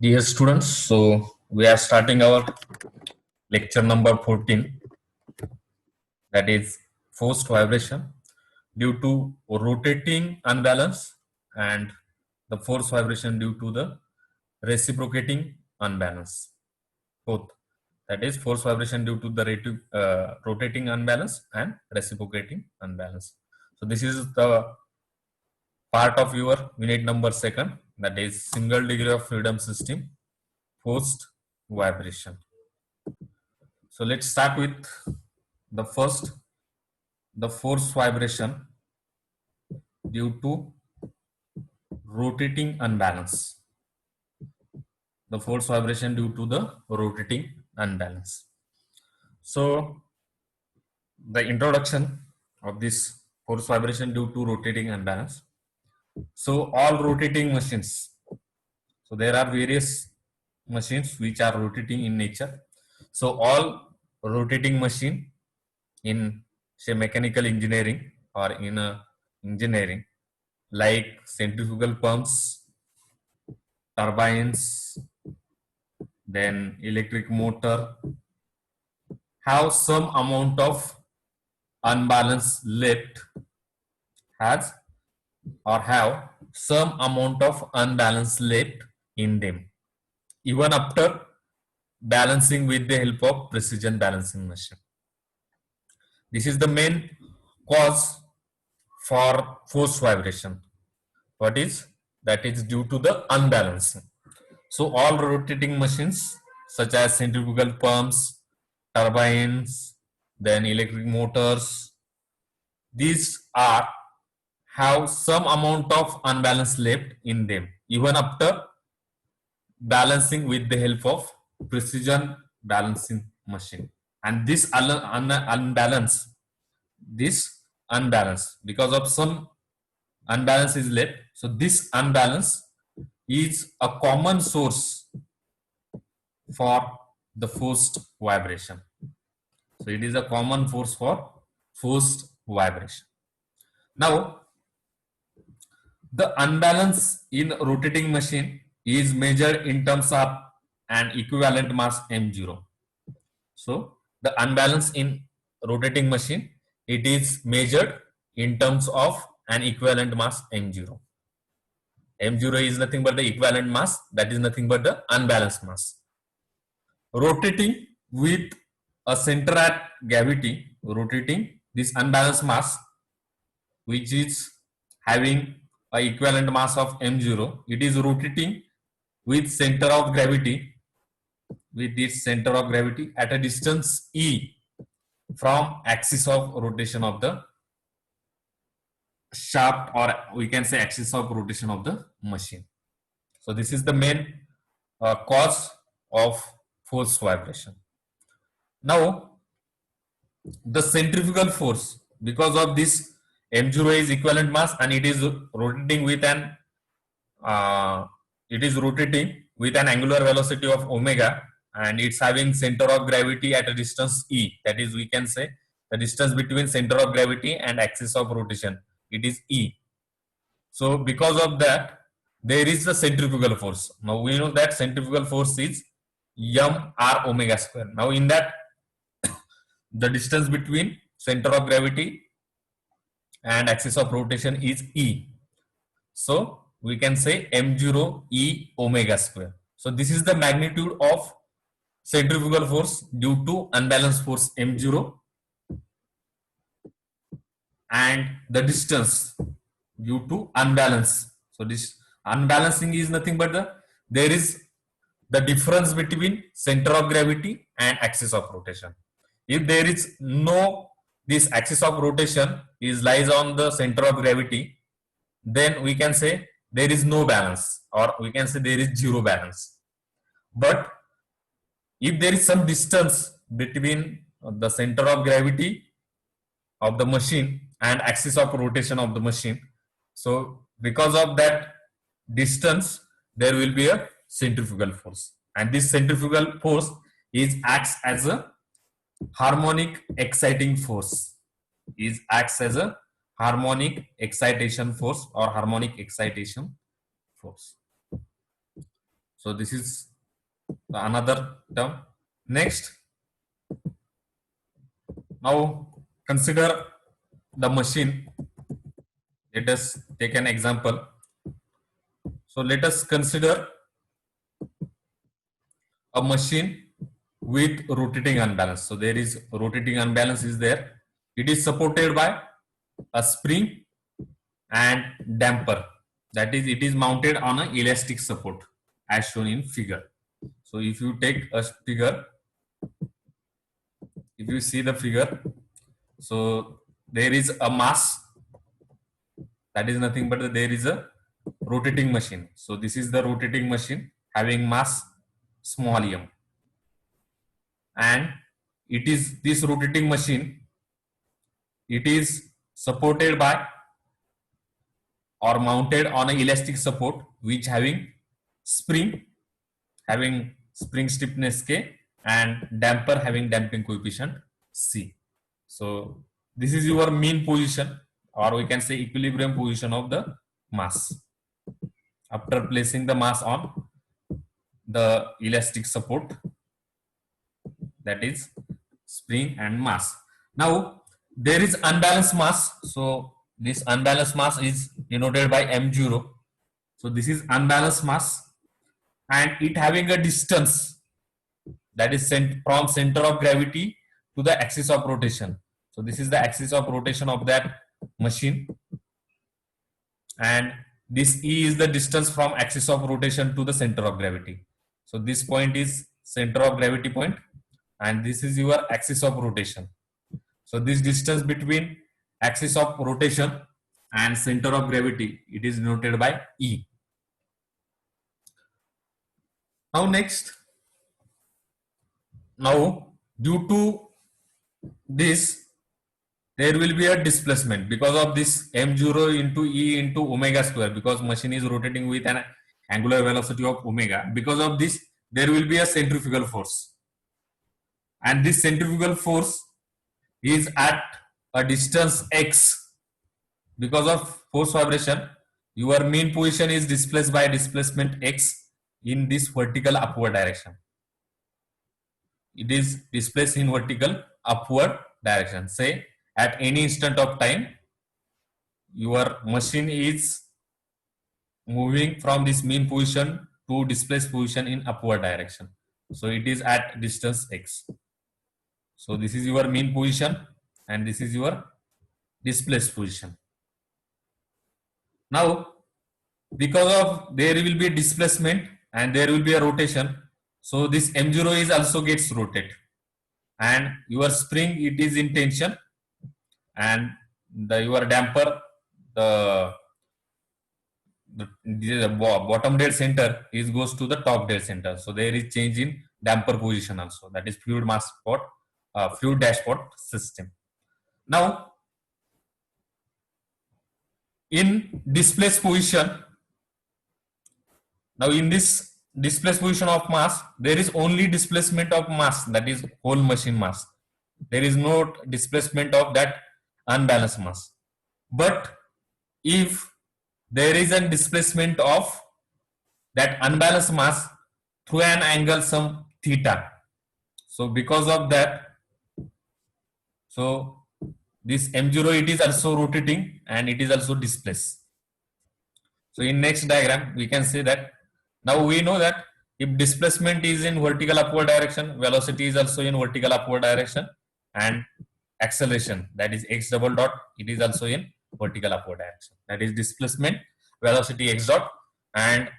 Dear students, so we are starting our lecture number 14, that is forced vibration due to rotating unbalance and the force vibration due to the reciprocating unbalance. Both, that is force vibration due to the rotating unbalance and reciprocating unbalance. So this is the part of your unit number 2, that is single degree of freedom system forced vibration. So let's start with the first, the force vibration due to rotating unbalance. The force vibration due to the rotating unbalance. So the introduction of this force vibration due to rotating unbalance. So all rotating machines. So there are various machines which are rotating in nature. So all rotating machine in say mechanical engineering or in engineering, like centrifugal pumps, turbines, then electric motor, have some amount of unbalance left, has or have some amount of unbalance left in them, even after balancing with the help of precision balancing machine. This is the main cause for force vibration. What is that? Is due to the unbalancing. So all rotating machines such as centrifugal pumps, turbines, then electric motors, these are have some amount of unbalance left in them even after balancing with the help of precision balancing machine. And this unbalance because of some unbalance is left. So this unbalance is a common source for the forced vibration. So it is a common force for forced vibration. Now, the unbalance in rotating machine is measured in terms of an equivalent mass m0. So the unbalance in rotating machine, it is measured in terms of an equivalent mass m0. M0 is nothing but the equivalent mass, that is nothing but the unbalanced mass. Rotating with a center at gravity, rotating this unbalanced mass, which is having a equivalent mass of m0, it is rotating with center of gravity, with its center of gravity at a distance e from axis of rotation of the shaft, or we can say axis of rotation of the machine. So this is the main cause of force vibration. Now the centrifugal force, because of this m0 is equivalent mass and it is rotating with an angular velocity of omega, and it's having center of gravity at a distance e, that is we can say the distance between center of gravity and axis of rotation, it is e. So because of that there is the centrifugal force. Now we know that centrifugal force is m r omega square. Now in that the distance between center of gravity and axis of rotation is e. So we can say m0 e omega square. So this is the magnitude of centrifugal force due to unbalanced force m0, and the distance due to unbalance. So this unbalancing is nothing but there is the difference between center of gravity and axis of rotation. If there is no, this axis of rotation is lies on the center of gravity, then we can say there is no balance, or we can say there is zero balance. But if there is some distance between the center of gravity of the machine and axis of rotation of the machine, so because of that distance there will be a centrifugal force, and this centrifugal force acts as a harmonic exciting force, acts as a harmonic excitation force or harmonic excitation force. So this is another term. Next, now consider the machine. Let us take an example. So let us consider a machine with rotating unbalance. So there is rotating unbalance is there. It is supported by a spring and damper. That is, it is mounted on an elastic support as shown in figure. So if you take a figure, if you see the figure, so there is a mass, that is nothing but there is a rotating machine. So this is the rotating machine having mass small m, and it is this rotating machine, it is supported by or mounted on an elastic support which having spring stiffness K and damper having damping coefficient C. So this is your mean position, or we can say equilibrium position of the mass after placing the mass on the elastic support, that is spring and mass. Now there is unbalanced mass. So this unbalanced mass is denoted by m0. So this is unbalanced mass, and it having a distance that is sent from center of gravity to the axis of rotation. So this is the axis of rotation of that machine, and this E is the distance from axis of rotation to the center of gravity. So this point is center of gravity point, and this is your axis of rotation. So this distance between axis of rotation and center of gravity, it is denoted by E. Now next, now due to this there will be a displacement because of this m0 into E into omega square, because machine is rotating with an angular velocity of omega. Because of this there will be a centrifugal force, and this centrifugal force is at a distance x. Because of force vibration, your mean position is displaced by displacement x in this vertical upward direction. It is displaced in vertical upward direction. Say at any instant of time, your machine is moving from this mean position to displaced position in upward direction. So it is at distance x. So this is your mean position and this is your displaced position. Now, because of there will be displacement and there will be a rotation, so this m0 is also gets rotated, and your spring, it is in tension, and your damper, the bottom dead center is goes to the top dead center. So there is change in damper position also. That is fluid mass spot, fluid dashpot system. Now, in displaced position, now in this displaced position of mass, there is only displacement of mass, that is whole machine mass. There is no displacement of that unbalanced mass. But if there is a displacement of that unbalanced mass through an angle some theta, so because of that, so this m0, it is also rotating and it is also displaced. So in next diagram we can say that now we know that if displacement is in vertical upward direction, velocity is also in vertical upward direction, and acceleration, that is x double dot, it is also in vertical upward direction. That is displacement, velocity x dot, and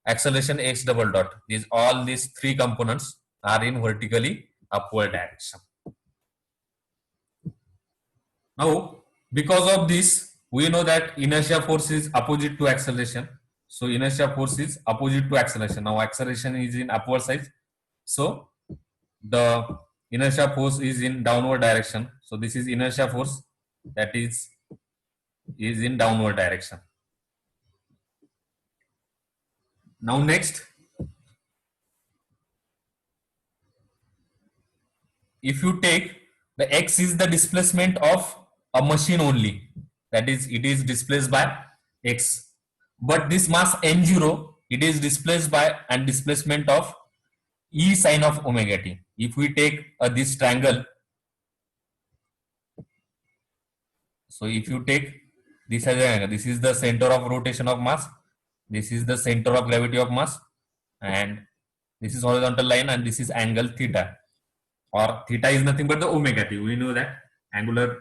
acceleration x double dot. These three components are in vertically upward direction. Now, because of this, we know that inertia force is opposite to acceleration. So inertia force is opposite to acceleration. Now acceleration is in upward side, so the inertia force is in downward direction. So this is inertia force, that is in downward direction. Now next, if you take the x is the displacement of a machine only, that is it is displaced by x, but this mass m0 it is displaced by and displacement of E sine of omega t. If we take this triangle, so if you take this as an angle, this is the center of rotation of mass, this is the center of gravity of mass, and this is horizontal line, and this is angle theta, or theta is nothing but the omega t. We know that angular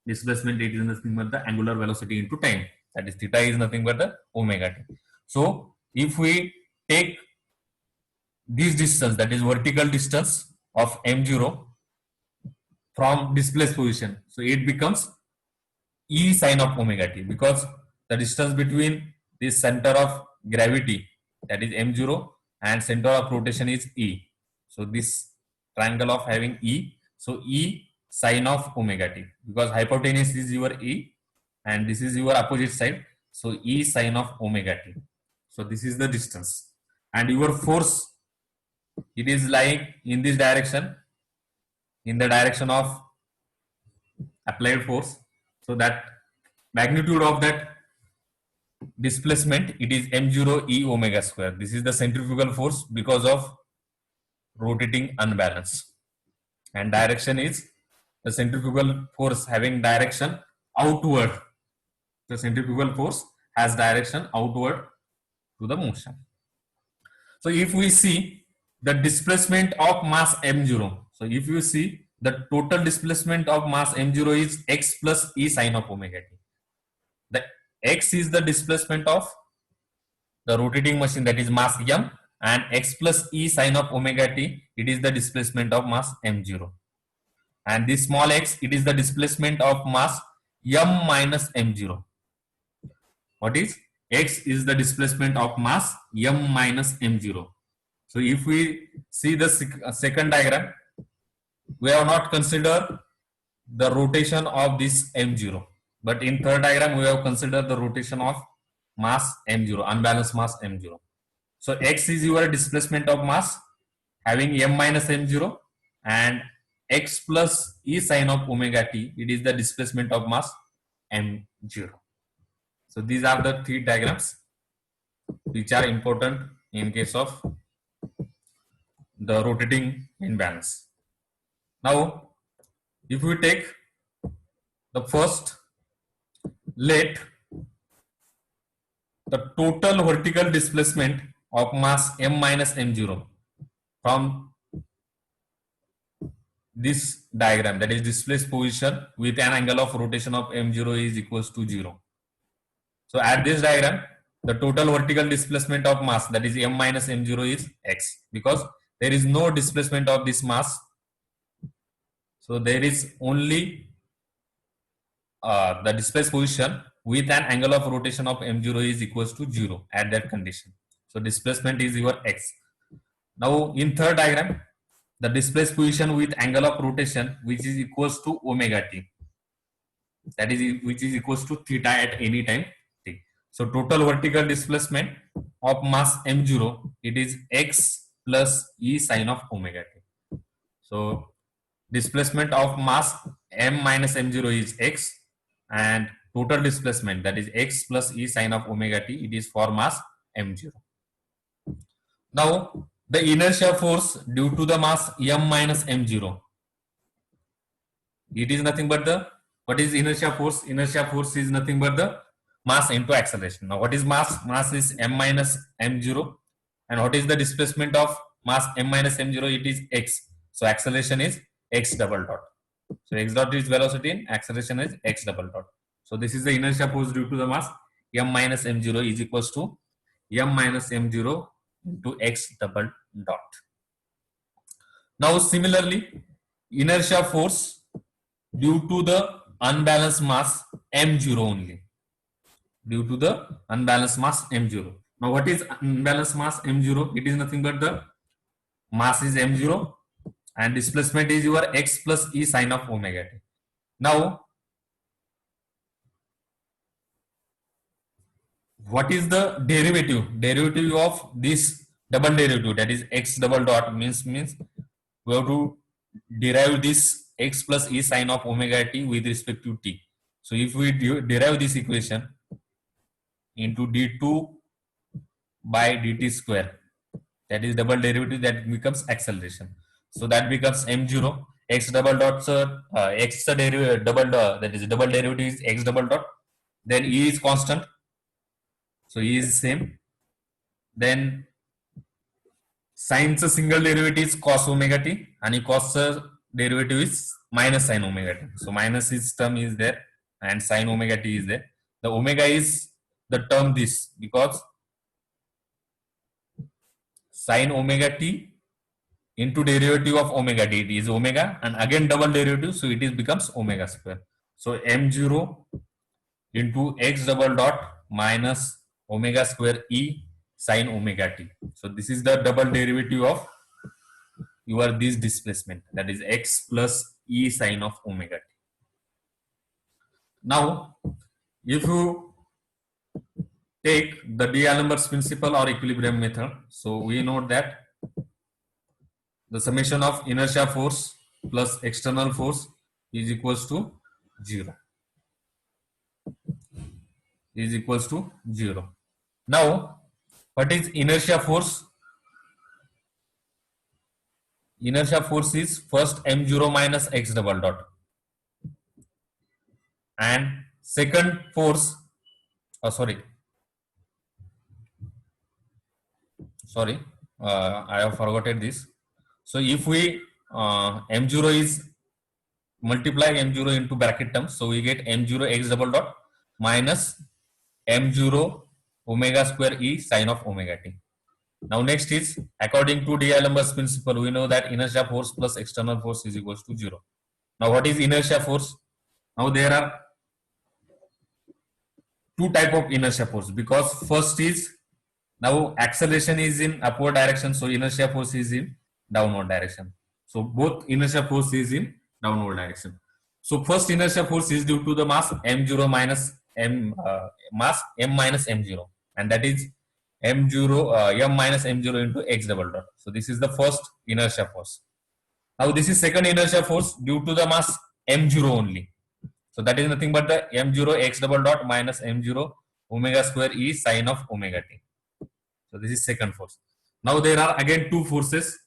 displacement, it is nothing but the angular velocity into time, that is theta is nothing but the omega t. So if we take this distance, that is vertical distance of m0 from displaced position, so it becomes E sine of omega t, because the distance between this center of gravity, that is m0, and center of rotation is E. So this triangle of having E, so E sine of omega t, because hypotenuse is your E and this is your opposite side, so E sine of omega t. So this is the distance, and your force, it is lying in this direction, in the direction of applied force. So that magnitude of that displacement, it is m0 e omega square. This is the centrifugal force because of rotating unbalance, and direction is the centrifugal force having direction outward. The centrifugal force has direction outward to the motion. So if we see the displacement of mass m0, so if you see the total displacement of mass m0 is x plus e sine of omega t. The x is the displacement of the rotating machine, that is mass m, and x plus e sine of omega t, it is the displacement of mass m0. And this small x, it is the displacement of mass m minus m0. What is? X is the displacement of mass m minus m0. So if we see the second diagram, we have not considered the rotation of this m0, but in third diagram we have considered the rotation of mass m0, unbalanced mass m0. So x is your displacement of mass having m minus m0, and x plus e sine of omega t, it is the displacement of mass m0. So these are the three diagrams which are important in case of the rotating imbalance. Now, if we take the first, let the total vertical displacement of mass m minus m0 from this diagram, that is displaced position with an angle of rotation of m0 is equals to 0. So at this diagram, the total vertical displacement of mass, that is m minus m0, is x, because there is no displacement of this mass. So there is only the displaced position with an angle of rotation of m0 is equals to 0 at that condition. So displacement is your x. Now in third diagram, the displaced position with angle of rotation which is equals to omega t, that is which is equals to theta at any time t. So total vertical displacement of mass m0, it is x plus e sine of omega t. So displacement of mass m minus m0 is x, and total displacement, that is x plus e sine of omega t, it is for mass m0. Now the inertia force due to the mass m minus m0, it is nothing but the, what is inertia force? Inertia force is nothing but the mass into acceleration. Now what is mass? Mass is m minus m0, and what is the displacement of mass m minus m0? It is x. So acceleration is x double dot. So x dot is velocity and acceleration is x double dot. So this is the inertia force due to the mass m minus m0 is equals to m minus m0 into x double dot. Now similarly, inertia force due to the unbalanced mass m0 only, due to the unbalanced mass m0. Now what is unbalanced mass m0? It is nothing but the mass is m0 and displacement is your x plus e sine of omega t. Now what is the derivative? Derivative of this double derivative, that is x double dot, means we have to derive this x plus e sine of omega t with respect to t. So if we derive this equation into d2 by dt square. That is double derivative, that becomes acceleration. So that becomes m0 x double dot, x derivative double that is double derivative is x double dot. Then e is constant, so e is same. Then sine's single derivative is cos omega t, and cos derivative is minus sin omega t. So minus is term is there, and sin omega t is there. The omega is the term this, because sin omega t into derivative of omega t, it is omega, and again double derivative, so it is becomes omega square. So m0 into x double dot minus omega square e sin omega t. So this is the double derivative of your this displacement, that is x plus e sin of omega t. Now if you take the D'Alembert's principle or equilibrium method, so we know that the summation of inertia force plus external force is equals to 0. Is equals to 0. Now, what is inertia force? Inertia force is first m0 minus x double dot, and second force, sorry, I have forgotten this. So if we m0 is multiply m0 into bracket terms, so we get m0 x double dot minus m0 omega square e sin of omega t. Now next is, according to D'Alembert's principle, we know that inertia force plus external force is equals to 0. Now what is inertia force? Now there are two type of inertia force, because first is, now acceleration is in upward direction, so inertia force is in downward direction. So both inertia force is in downward direction. So first inertia force is due to the mass m0 minus mass m minus m0, and that is m0 m minus m0 into x double dot. So this is the first inertia force. Now this is second inertia force due to the mass m0 only. So that is nothing but the m0 x double dot minus m0 omega square e sin of omega t. So this is second force. Now there are again two forces.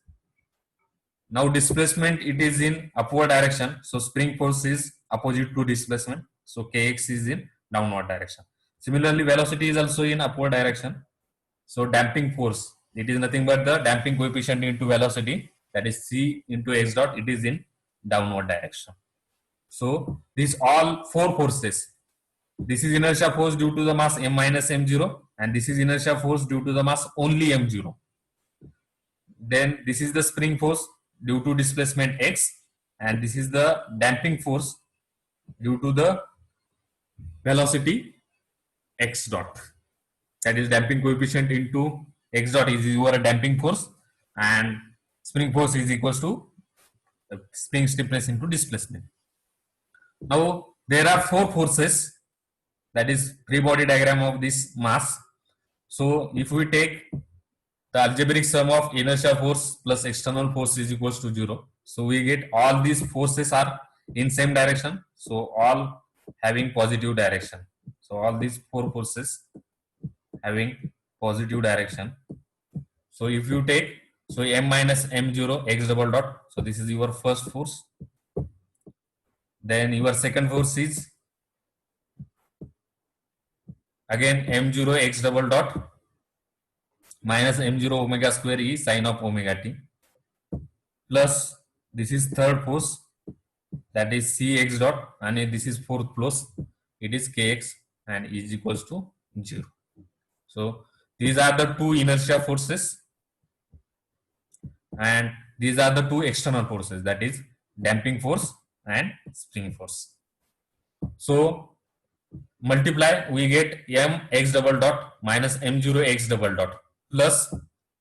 Now displacement, it is in upward direction, so spring force is opposite to displacement, so kx is in downward direction. Similarly, velocity is also in upward direction, so damping force, it is nothing but the damping coefficient into velocity, that is c into x dot, it is in downward direction. So these all four forces, this is inertia force due to the mass m minus m0, and this is inertia force due to the mass only m0. Then this is the spring force due to displacement x, and this is the damping force due to the velocity x dot, that is damping coefficient into x dot is your damping force, and spring force is equals to spring stiffness into displacement. Now there are four forces, that is free body diagram of this mass. So if we take the algebraic sum of inertia force plus external force is equals to 0, so we get all these forces are in same direction, so all having positive direction. So all these four forces having positive direction. So if you take, so m minus m0 x double dot, so this is your first force. Then your second force is again m0 x double dot minus m0 omega square e sin of omega t, plus this is third force, that is cx dot, and this is fourth force, it is kx, and is equals to 0. So these are the two inertia forces, and these are the two external forces, that is damping force and spring force. So multiply, we get m x double dot minus m0 x double dot plus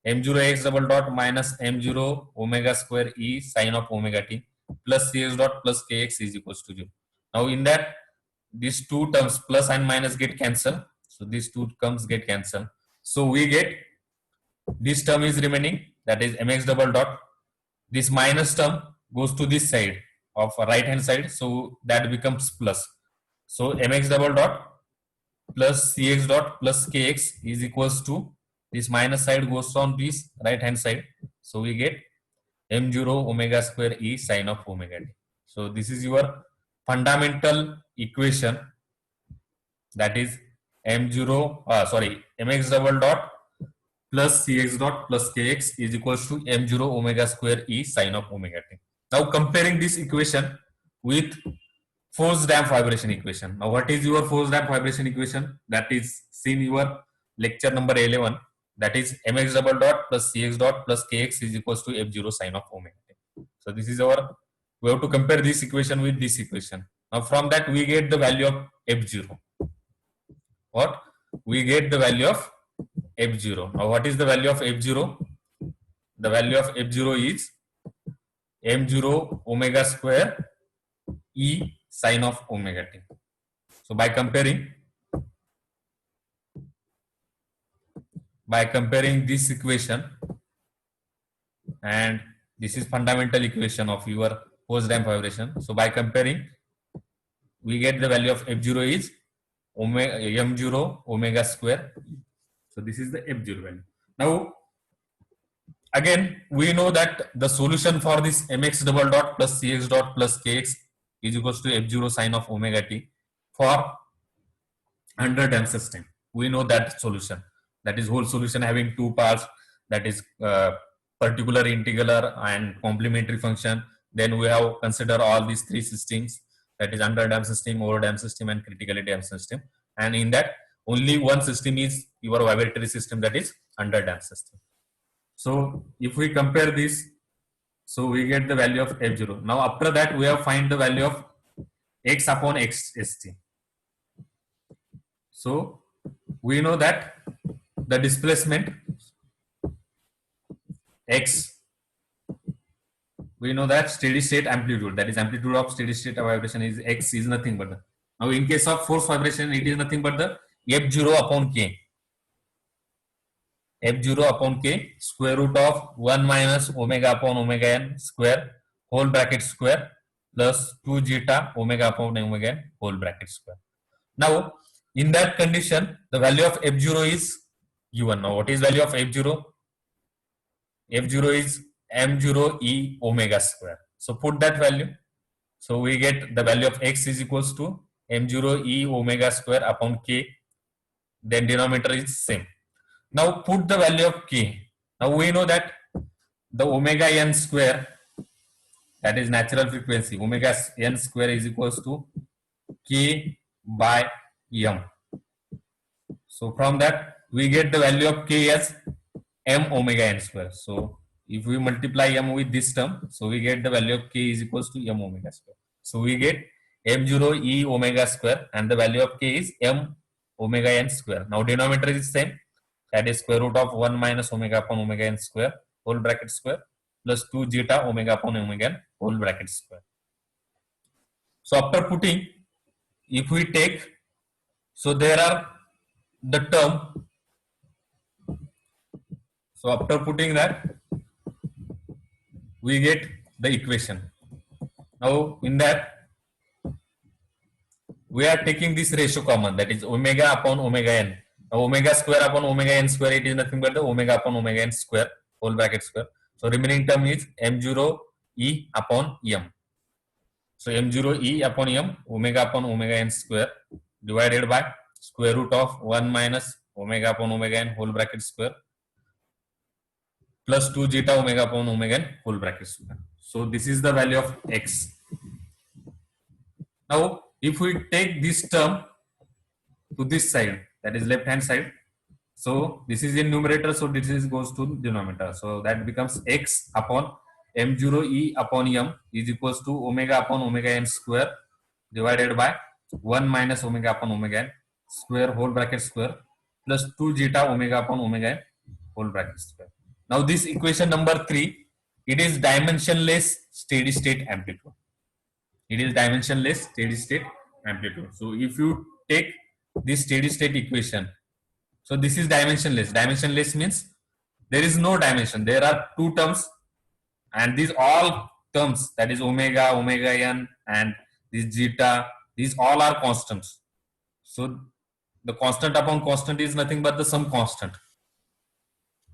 m0 x double dot minus m0 omega square e sin of omega t plus cx dot plus kx is equals to 0. Now in that, these two terms plus and minus get cancelled, so these two terms get cancelled, so we get this term is remaining, that is mx double dot, this minus term goes to this side of right hand side, so that becomes plus, so mx double dot plus cx dot plus kx is equals to This minus side goes on this right hand side. So we get m0 omega square e sine of omega t. So this is your fundamental equation, that is m0 sorry mx double dot plus cx dot plus kx is equals to m0 omega square e sine of omega t. Now comparing this equation with force damp vibration equation. Now what is your force damp vibration equation? That is seen your lecture number 11. That is mx double dot plus cx dot plus kx is equals to f0 sine of omega t. So this is our, we have to compare this equation with this equation. Now from that we get the value of f0. What? We get the value of f0. Now what is the value of f0? The value of f0 is m0 omega square e sine of omega t. So by comparing this equation, and this is fundamental equation of your force damp vibration. So by comparing, we get the value of f0 is omega m0 omega square. So this is the f0 value. Now again we know that the solution for this mx double dot plus cx dot plus kx is equals to f0 sine of omega t for under damped system. We know that solution, that is whole solution having two parts, that is particular integral and complementary function. Then we have consider all these three systems, that is under damped system, over damped system and critically damped system, and in that only one system is your vibratory system, that is under damped system. So if we compare this, so we get the value of f0. Now after that we have find the value of x upon x st. So we know that the displacement x, we know that steady state amplitude, that is amplitude of steady state vibration is x, is nothing but the, now in case of force vibration it is nothing but the f0 upon k, f0 upon k square root of 1 minus omega upon omega n square whole bracket square plus 2 zeta omega upon omega n whole bracket square. Now in that condition the value of f0 is given. Now what is value of f0? f0 is m0 e omega square. So put that value. So we get the value of x is equals to m0 e omega square upon k. Then denominator is same. Now put the value of k. Now we know that the omega n square, that is natural frequency, omega n square is equals to k by m. So from that we get the value of k as m omega n square. So if we multiply m with this term, so we get the value of k is equals to m omega square. So we get m0 e omega square and the value of k is m omega n square. Now denominator is same, that is square root of 1 minus omega upon omega n square whole bracket square plus 2 zeta omega upon omega n whole bracket square. So after putting, if we take, so there are the term, so after putting that we get the equation. Now in that we are taking this ratio common, that is omega upon omega n. Now omega square upon omega n square, it is nothing but the omega upon omega n square whole bracket square. So remaining term is m0 e upon m. So m0 e upon m omega upon omega n square divided by square root of 1 minus omega upon omega n whole bracket square plus 2 zeta omega upon omega n whole bracket square. So this is the value of x. Now if we take this term to this side, that is left hand side, so this is in numerator, so this is goes to denominator, so that becomes x upon m0 e upon m is equals to omega upon omega n square divided by 1 minus omega upon omega n square whole bracket square plus 2 zeta omega upon omega n whole bracket square. Now this equation number 3, it is dimensionless steady state amplitude. It is dimensionless steady state amplitude. So if you take this steady state equation, so this is dimensionless. Dimensionless means there is no dimension. There are two terms, and these all terms, that is omega, omega n, and this zeta, these all are constants. So the constant upon constant is nothing but the sum constant.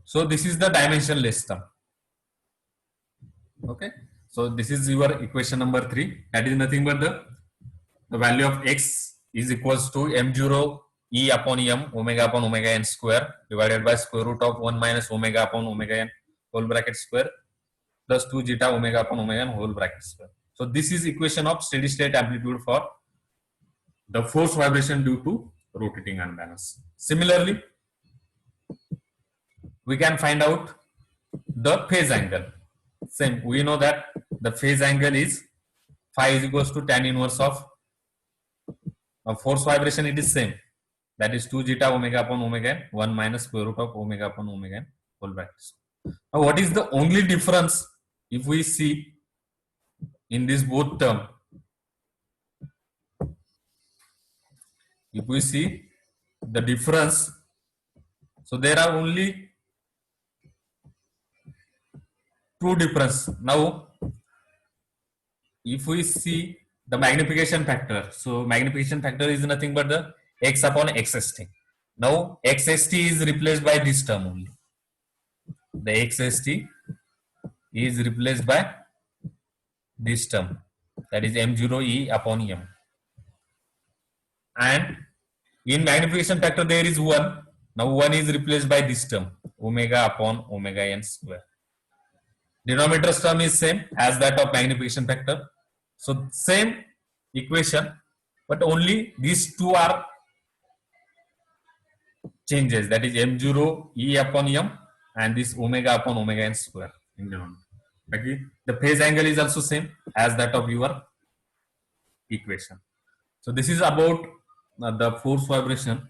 So this is the dimensionless term. Okay. So this is your equation number 3. That is nothing but the value of x is equals to m0 e upon m omega upon omega n square divided by square root of 1 minus omega upon omega n whole bracket square plus 2 zeta omega upon omega n whole bracket square. So this is equation of steady state amplitude for the force vibration due to rotating unbalance. Similarly, we can find out the phase angle. Same, we know that the phase angle is phi is equals to tan inverse of force vibration. It is same, that is 2 zeta omega upon omega n 1 minus square root of omega upon omega n whole bracket. Now what is the only difference if we see in this both term? If we see the difference, so there are only two difference. Now if we see the magnification factor, so magnification factor is nothing but the x upon xst. Now xst is replaced by this term only. The xst is replaced by this term, that is m0 e upon m, and in magnification factor there is 1. Now 1 is replaced by this term omega upon omega n square. Denominator's term is same as that of magnification factor. So same equation, but only these two are changes, that is m0 e upon m and this omega upon omega n square in denominator. Okay. The phase angle is also same as that of your equation. So this is about the force vibration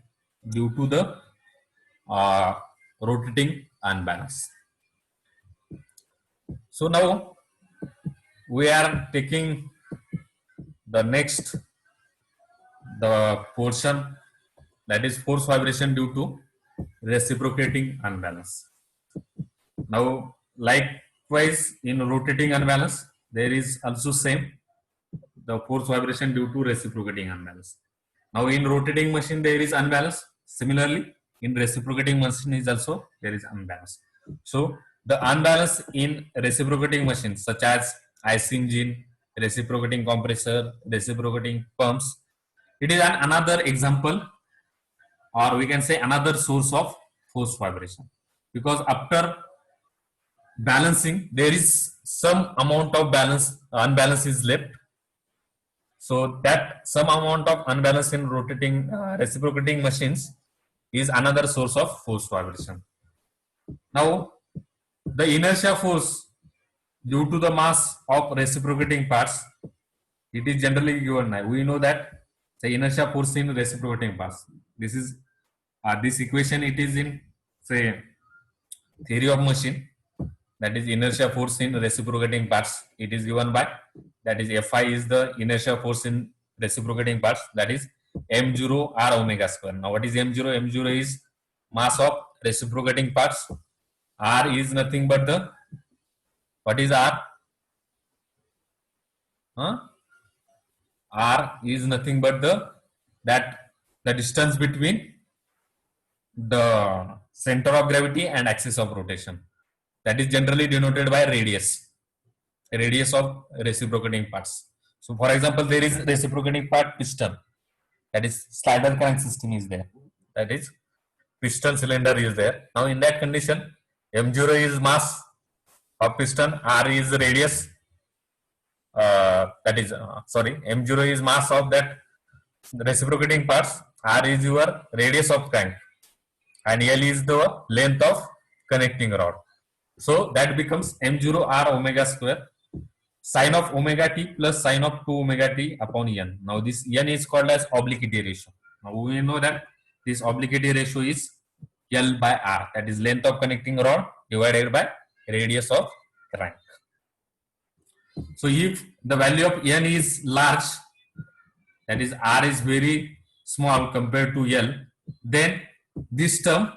due to the rotating unbalance. So now we are taking the next portion, that is force vibration due to reciprocating unbalance. Now likewise in rotating unbalance there is also same, the force vibration due to reciprocating unbalance. Now in rotating machine there is unbalance. Similarly in reciprocating machine is also there is unbalance. So the unbalance in reciprocating machines such as IC engine, reciprocating compressor, reciprocating pumps, it is another example, or we can say another source of force vibration, because after balancing there is some amount of unbalance is left. So that some amount of unbalance in rotating reciprocating machines is another source of force vibration. Now the inertia force due to the mass of reciprocating parts, it is generally given. We know that the inertia force in reciprocating parts, this is this equation, it is in say theory of machine, that is inertia force in reciprocating parts. It is given by, that is Fi is the inertia force in reciprocating parts, that is m0 r omega square. Now what is m0? M0 is mass of reciprocating parts. R is nothing but the, what is R? R is nothing but the distance between the center of gravity and axis of rotation. That is generally denoted by radius of reciprocating parts. So for example, there is reciprocating part piston, that is slider crank system is there, that is piston cylinder is there. Now in that condition, m0 is mass of piston, r is radius, that is m0 is mass of that reciprocating parts, r is your radius of crank, and L is the length of connecting rod. So that becomes m0 r omega square sine of omega t plus sine of 2 omega t upon n. Now this n is called as obliquity ratio. Now we know that this obliquity ratio is L by R, that is length of connecting rod divided by radius of crank. So if the value of n is large, that is R is very small compared to L, then this term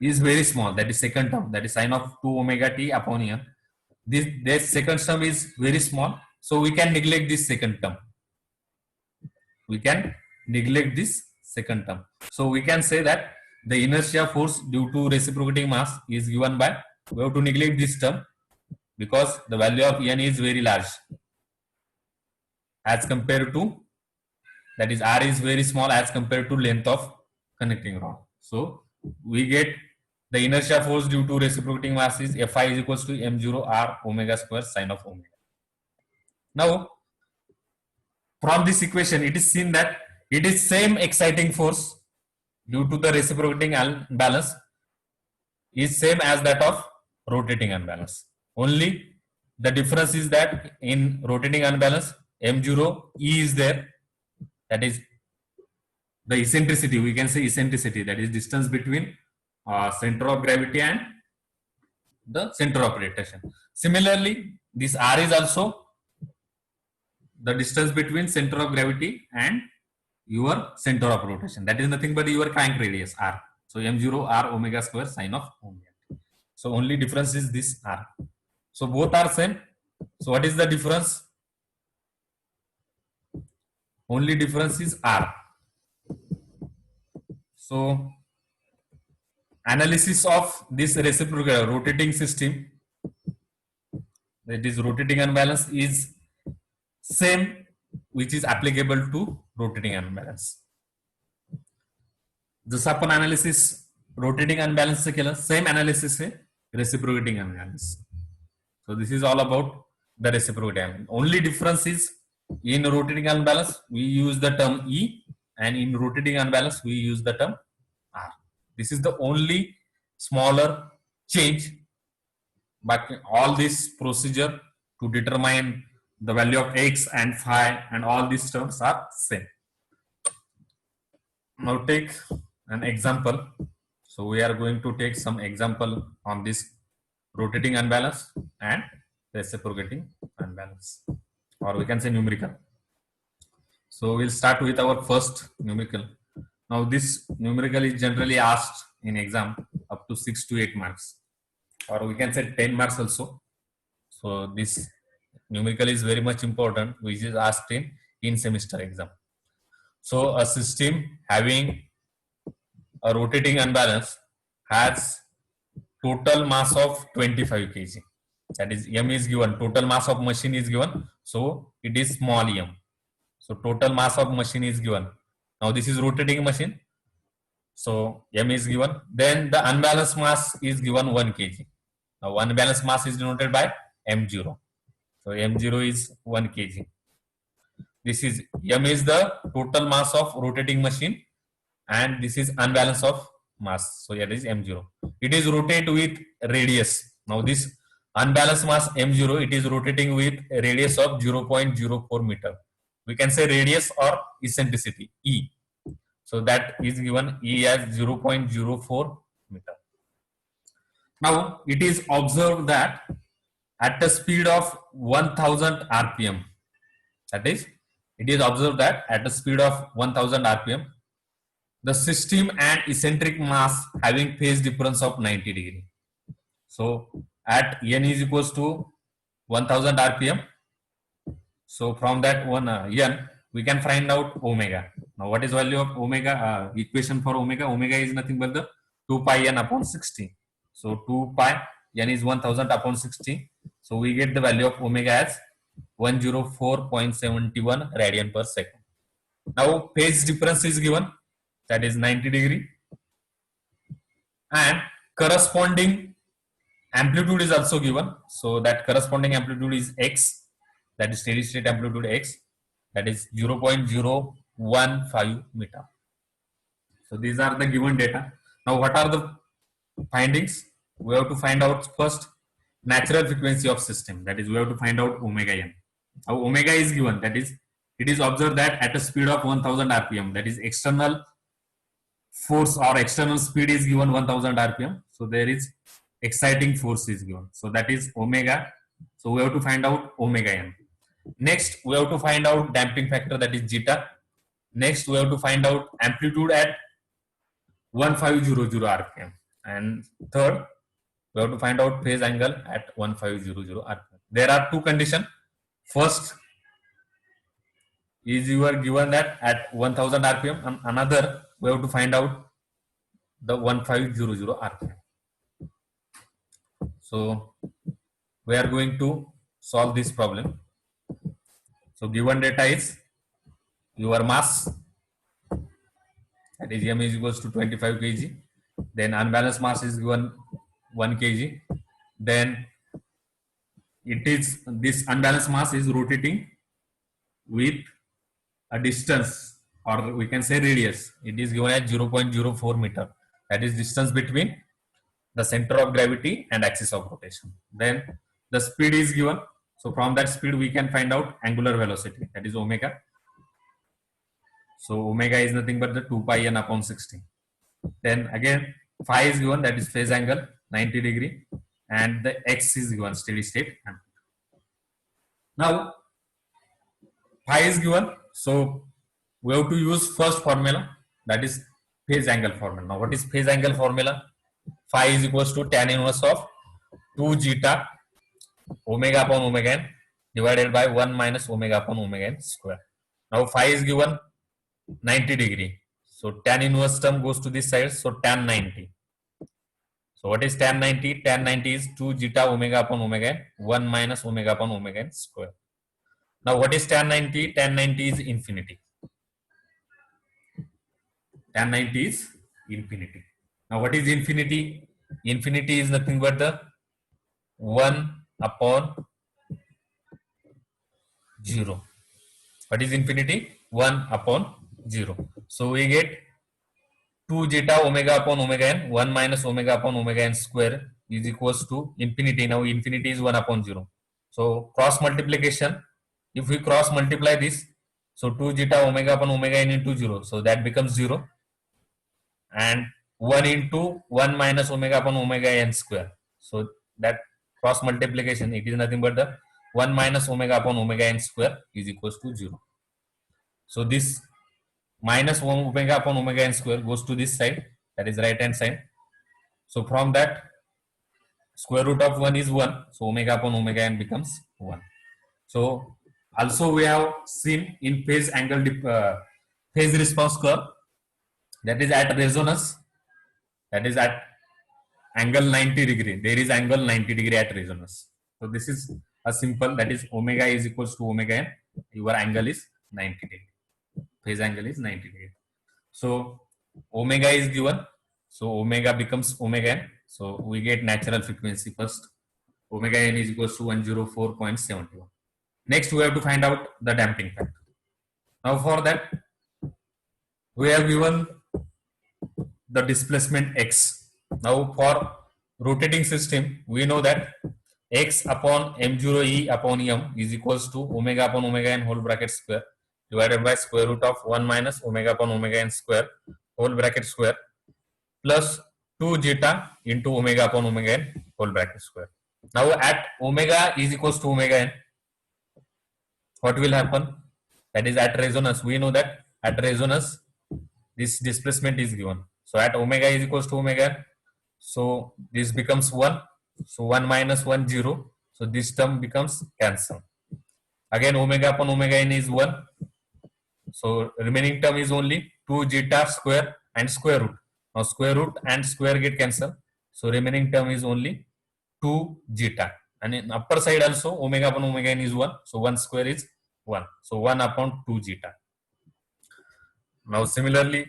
is very small, that is second term, that is sine of 2 omega t upon n. This second term is very small, so we can neglect this second term. So we can say that the inertia force due to reciprocating mass is given by, we have to neglect this term because the value of n is very large as compared to, that is r is very small as compared to length of connecting rod. So we get the inertia force due to reciprocating mass is Fi is equals to m0 r omega square sine of omega. Now from this equation it is seen that it is same exciting force due to the reciprocating unbalance is same as that of rotating unbalance. Only the difference is that in rotating unbalance m0 e is there, that is the eccentricity, we can say eccentricity, that is distance between center of gravity and the center of rotation. Similarly this r is also the distance between center of gravity and your center of rotation, that is nothing but your crank radius r. So m0 r omega square sine of omega. So only difference is this r. So both are same. So what is the difference? Only difference is r. So analysis of this reciprocal rotating system, that is rotating unbalance, is same which is applicable to rotating unbalance. जसं आपण analysis rotating unbalance से केलं, same analysis है reciprocating unbalance. So this is all about the reciprocating. Only difference is in rotating unbalance we use the term E, and in rotating unbalance we use the term R. This is the only smaller change, but all this procedure to determine the value of x and phi and all these terms are same. Now take an example. So we are going to take some example on this rotating unbalance and reciprocating unbalance, or we can say numerical. So we'll start with our first numerical. Now this numerical is generally asked in exam up to 6 to 8 marks, or we can say 10 marks also. So this numerical is very much important, which is asked in semester exam. So a system having a rotating unbalance has total mass of 25 kg. That is m is given, total mass of machine is given, so it is small m. So total mass of machine is given. Now this is rotating machine, so m is given. Then the unbalanced mass is given 1 kg. Now unbalanced mass is denoted by m0. So m0 is 1 kg. This is m is the total mass of rotating machine, and this is unbalance of mass. So here is m0. It is rotate with radius. Now this unbalanced mass m0, it is rotating with a radius of 0.04 meter. We can say radius or eccentricity E. So that is given E as 0.04 meter. Now it is observed that at the speed of 1000 rpm, that is, it is observed that at the speed of 1000 rpm, the system and eccentric mass having phase difference of 90 degree. So at n is equals to 1000 rpm, so from that one n we can find out omega. Now what is value of omega? Equation for omega, omega is nothing but the 2 pi n upon 60. So 2 pi n is 1000 upon 60. So we get the value of omega as 104.71 radian per second. Now phase difference is given, that is 90 degree, and corresponding amplitude is also given. So that corresponding amplitude is x, that is steady state amplitude x, that is 0.015 meter. So these are the given data. Now what are the findings? We have to find out first natural frequency of system, that is we have to find out omega n. Now omega is given, that is it is observed that at a speed of 1000 rpm, that is external force or external speed is given 1000 rpm, so there is exciting force is given, so that is omega. So we have to find out omega n. Next we have to find out damping factor, that is zeta. Next we have to find out amplitude at 1500 rpm, and third we have to find out phase angle at 1500 rpm. There are two conditions. First is you are given that at 1000 rpm, and another we have to find out the 1500 RPM. So we are going to solve this problem. So given data is your mass, that is m is equals to 25 kg. Then unbalanced mass is given 1 kg. Then it is this unbalanced mass is rotating with a distance, or we can say radius. It is given as 0.04 meter. That is distance between the center of gravity and axis of rotation. Then the speed is given. So from that speed we can find out angular velocity, that is omega. So omega is nothing but the 2 pi n upon 16. Then again phi is given, that is phase angle 90 degree, and the x is given, steady state. Now phi is given, so we have to use first formula, that is phase angle formula. Now what is phase angle formula? Phi is equals to tan inverse of 2 zeta omega upon omega n divided by 1 minus omega upon omega n square. Now phi is given 90 degree. So tan inverse term goes to this side, so tan 90. So what is tan 90? Tan 90 is 2 zeta omega upon omega n, 1 minus omega upon omega n square. Now what is tan 90? Tan 90 is infinity. Tan 90 is infinity. Now what is infinity? Infinity is nothing but the 1 upon 0. What is infinity? 1 upon 0. So we get 2 zeta omega upon omega n, 1 minus omega upon omega n square is equals to infinity. Now infinity is 1 upon 0. So cross multiplication, if we cross multiply this, so 2 zeta omega upon omega n into 0, so that becomes 0, and 1 into 1 minus omega upon omega n square. So that cross multiplication, it is nothing but the 1 minus omega upon omega n square is equals to 0. So this minus omega upon omega n square goes to this side, that is right hand side. So from that, square root of 1 is 1, so omega upon omega n becomes 1. So also we have seen in phase angle phase response curve, that is at resonance, that is at angle 90 degree. There is angle 90 degree at resonance. So this is a simple, that is omega is equals to omega n. Your angle is 90 degree. Phase angle is 90 degree. So omega is given. So omega becomes omega n. So we get natural frequency first. Omega n is equals to 104.71. Next we have to find out the damping factor. Now for that, we have given the displacement x. Now for rotating system, we know that x upon m0 e upon m is equals to omega upon omega n whole bracket square divided by square root of 1 minus omega upon omega n square whole bracket square plus 2 zeta into omega upon omega n whole bracket square. Now at omega is equals to omega n, what will happen? That is at resonance. We know that at resonance this displacement is given. So at omega is equals to omega n, so this becomes 1. So 1 minus 1 0. So this term becomes cancelled. Again omega upon omega n is 1. So remaining term is only 2 zeta square and square root. Now square root and square get cancelled. So remaining term is only 2 zeta. And in upper side also omega upon omega n is 1. So 1 square is 1. So 1 upon 2 zeta. Now similarly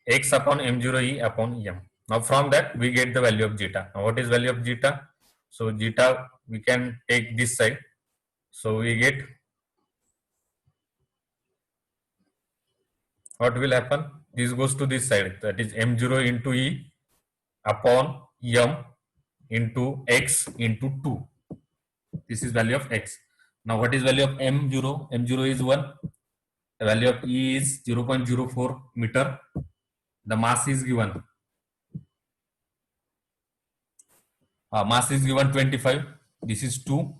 x upon m0 e upon m. Now from that we get the value of zeta. Now what is value of zeta? So zeta we can take this side. So we get, what will happen? This goes to this side, that is m0 into e upon m into x into 2. This is value of x. Now what is value of m0? m0 is 1. The value of e is 0.04 meter. The mass is given. Mass is given 25. This is 2.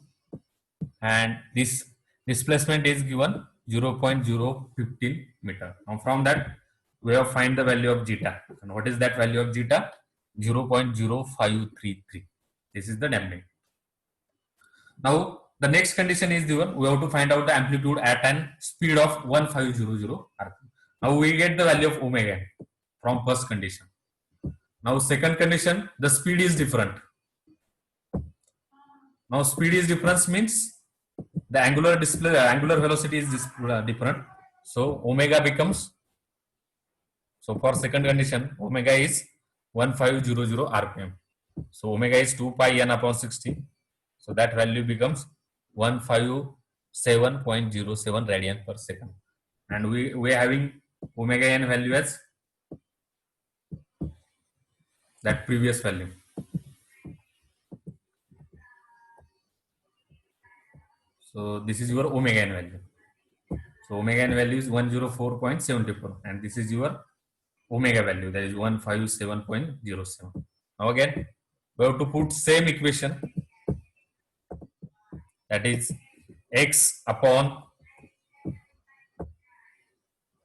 And this displacement is given 0.015 meter. Now from that we have find the value of zeta. And what is that value of zeta? 0.0533. This is the damping. Now the next condition is given. We have to find out the amplitude at an speed of 1500 rpm. Now we get the value of omega from first condition. Now second condition, the speed is different. Now speed is difference means the angular display, angular velocity is different. So omega becomes, so for second condition, omega is 1500 rpm. So omega is 2 pi n upon 60. So that value becomes 157.07 radian per second. And we are having omega n value as that previous value. So this is your omega n value. So omega n value is 104.74 and this is your omega value, that is 157.07. Now again we have to put same equation, that is x upon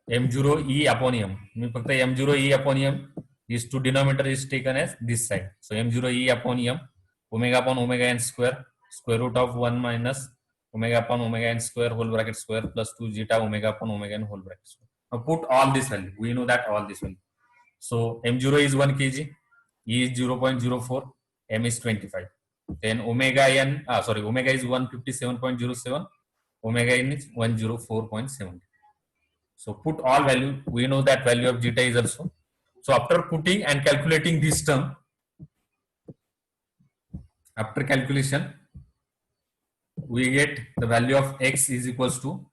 m0 e upon m. m0 e upon m, these two denominator is taken as this side. So m0 e upon m, omega upon omega n square root of 1 minus omega upon omega n square whole bracket square plus 2 zeta omega upon omega n whole bracket square. Now put all this value. We know that all this value. So m0 is 1 kg, e is 0.04, m is 25. Then omega n, omega is 157.07, omega n is 104.70. So put all value. We know that value of zeta is also. So after putting and calculating this term, after calculation, we get the value of x is equals to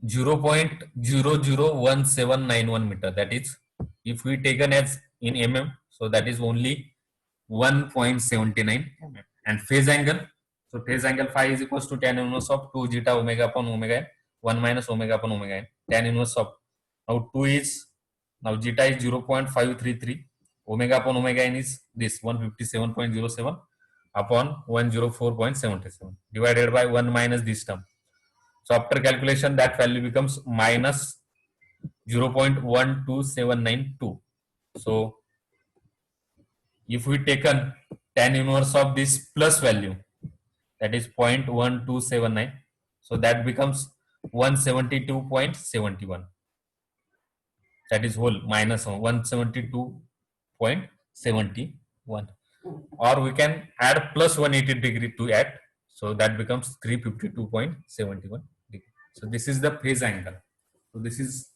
0.001791 meter. That is, if we taken as in mm, so that is only 1.79 mm. And phase angle, so phase angle phi is equals to tan inverse of 2 zeta omega upon omega n, 1 minus omega upon omega n, tan inverse of, now 2 is, now zeta is 0.533, omega upon omega n is this 157.07 upon 104.77 divided by 1 minus this term. So after calculation, that value becomes minus 0.12792. So if we taken tan inverse of this plus value, that is 0.1279, so that becomes 172.71. That is whole minus 172.71. Or we can add plus 180 degree to add, so that becomes 352.71 degree. So this is the phase angle. So this is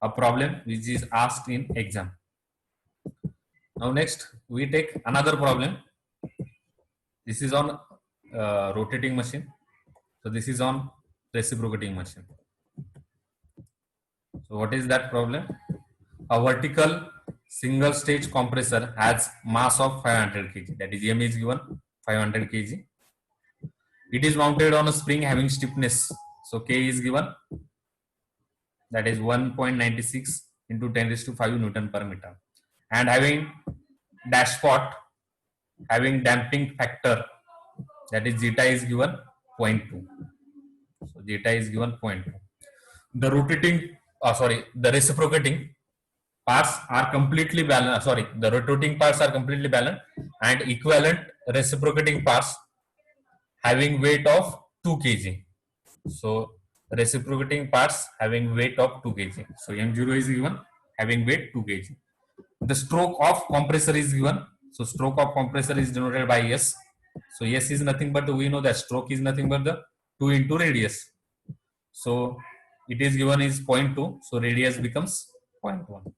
a problem which is asked in exam. Now next we take another problem. This is on rotating machine. So this is on reciprocating machine. So what is that problem? A vertical single stage compressor has mass of 500 kg. That is, m is given 500 kg. It is mounted on a spring having stiffness. So k is given, that is 1.96 into 10 raised to 5 Newton per meter, and having dashpot having damping factor, that is zeta is given 0.2. So zeta is given 0.2. The rotating, the reciprocating parts are completely balanced. The rotating parts are completely balanced, and equivalent reciprocating parts having weight of 2 kg. So reciprocating parts having weight of 2 kg. So m0 is given having weight 2 kg. The stroke of compressor is given. So stroke of compressor is denoted by S. So S is nothing but, we know that stroke is nothing but the 2 into radius. So it is given is 0.2. So radius becomes 0.1.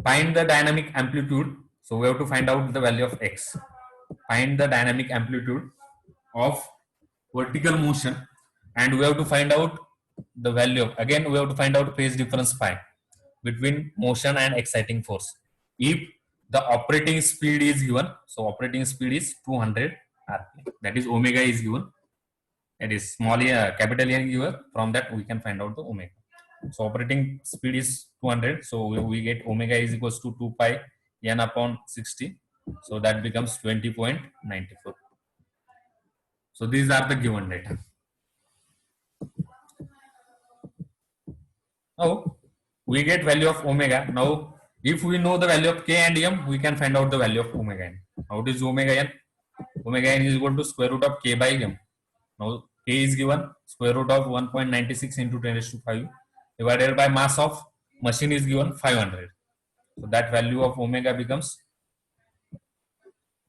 Find the dynamic amplitude. So we have to find out the value of x. Find the dynamic amplitude of vertical motion, and we have to find out the value of, again we have to find out phase difference phi between motion and exciting force. If the operating speed is given, so operating speed is 200 rpm, that is omega is given, that is small capital N given, from that we can find out the omega. So operating speed is 200, so we get omega is equals to 2 pi n upon 60, so that becomes 20.94. So these are the given data. Now we get value of omega. Now if we know the value of k and m, we can find out the value of omega n. How is omega n? Omega n is equal to square root of k by m. Now k is given square root of 1.96 into 10 raised to 5 divided by mass of machine is given 500. So that value of omega becomes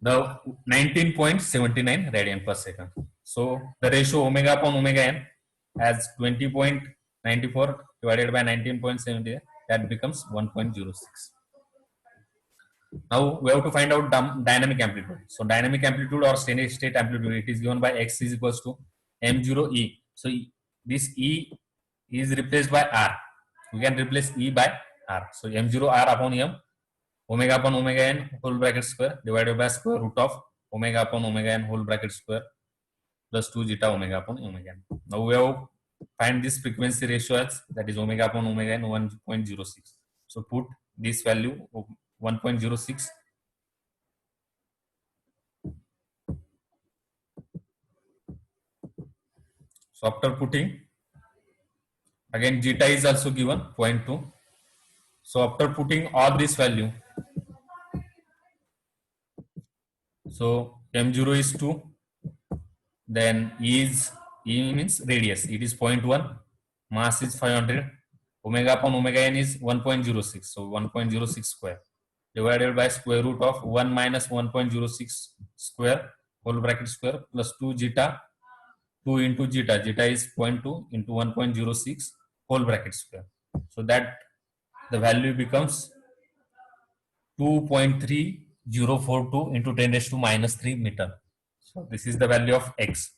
the 19.79 radian per second. So the ratio omega upon omega n as 20.94 divided by 19.70, that becomes 1.06. Now we have to find out dynamic amplitude. So dynamic amplitude or steady state amplitude, it is given by x is equals to m0 e. So this e is replaced by r. We can replace e by r. So m0 r upon m omega upon omega n whole bracket square divided by square root of omega upon omega n whole bracket square plus 2 zeta omega upon omega n. Now we have find this frequency ratio as, that is omega upon omega n 1.06. So put this value of 1.06. So after putting, again zeta is also given 0.2. So after putting all this value, so m0 is 2, then e means radius, it is 0.1, mass is 500, omega upon omega n is 1.06, so 1.06 square divided by square root of 1 minus 1.06 square whole bracket square plus 2 zeta, 2 into zeta, zeta is 0.2 into 1.06 whole bracket square. So that the value becomes 2.3042 into 10 raised to minus 3 meter. So this is the value of x.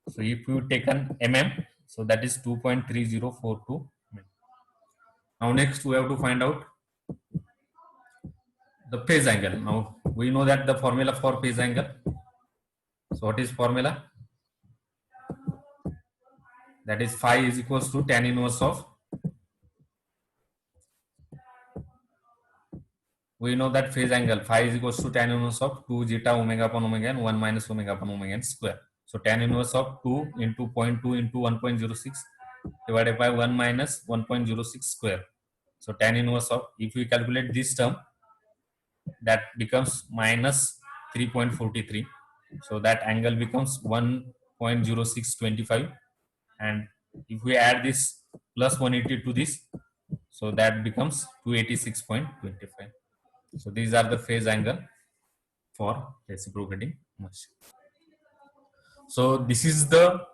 So if you take an mm, so that is 2.3042. Now next we have to find out the phase angle. Now we know that the formula for phase angle. So what is formula? That is phi is equals to tan inverse of, we know that phase angle phi is equals to tan inverse of 2 zeta omega upon omega n 1 minus omega upon omega n square. So tan inverse of 2 into 0.2 into 1.06 divided by 1 minus 1.06 square. So tan inverse of, if we calculate this term, that becomes minus 3.43. So that angle becomes 1.0625, and if we add this plus 180 to this, so that becomes 286.25. So these are the phase angle for reciprocating motion. So this is the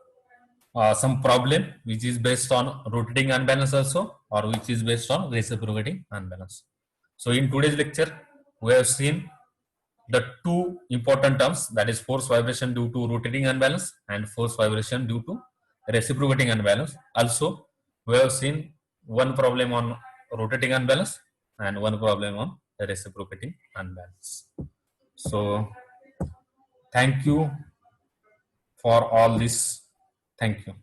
some problem which is based on rotating unbalance also, or which is based on reciprocating unbalance. So in today's lecture, we have seen the two important terms, that is force vibration due to rotating unbalance and force vibration due to reciprocating unbalance. Also, we have seen one problem on rotating unbalance and one problem on reciprocating unbalance. So thank you for all this. Thank you.